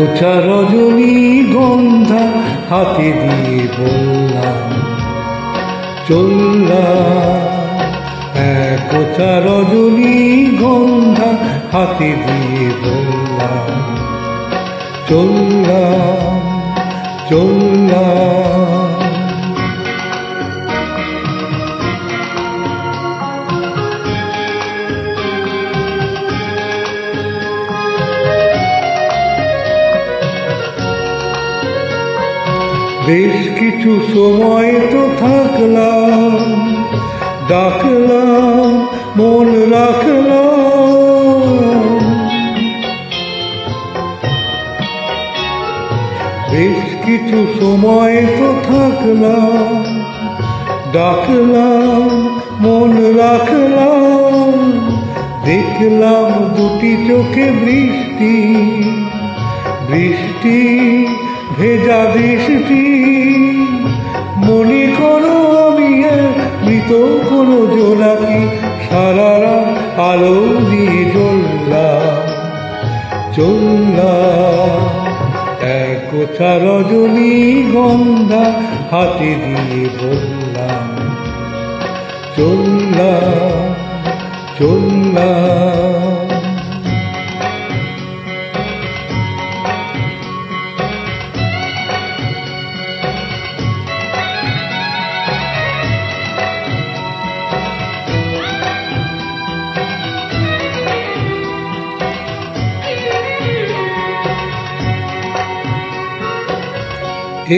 কোচা রজনী গন্ধা হাতে দিয়ে বললাম চললাম। কোচা রজনী গন্ধা হাতে দিয়ে বললাম চললাম চললাম। বেশ কিছু সময় তো থাকলাম, ডাকলাম মন রাখলাম। বেশ কিছু সময় তো থাকলাম, ডাকলাম মন রাখলাম। দেখলাম দুটি চোখে বৃষ্টি, বৃষ্টি ভেজা বৃষ্টি। মনে করো আমি মৃত কোনো জোনাকি, সারা রাত আলো দিয়ে জ্বললাম চললাম। কোচা রজনী গন্ধা হাতে দিয়ে বললাম চললাম চললাম।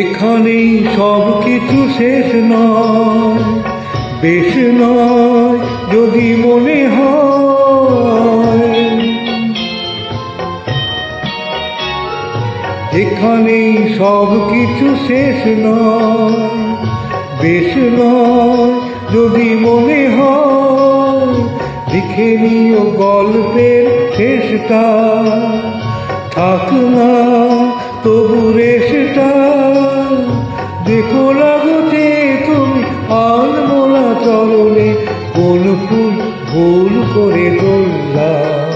এখানেই সব কিছু শেষ নয়, বেশ নয় যদি মনে হয়। এখানেই সব কিছু শেষ নয়, বেশ নয় যদি মনে হয়। লিখে নিও গল্পের শেষটা, থাক না তবু রেশটা। দেখো লাগতে তুমি আনমোলা চরণে, কোন ফুল ভুল করে ধরলাম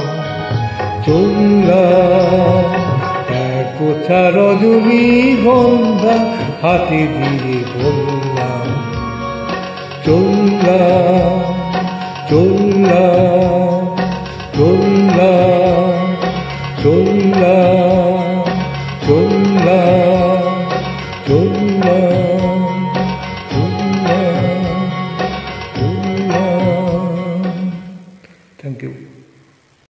চললাম। কোচা রজনী গন্ধা হাতে দিয়ে বললাম চললাম চললাম চললাম চললাম চললাম চললাম চললাম চললাম। Thank you.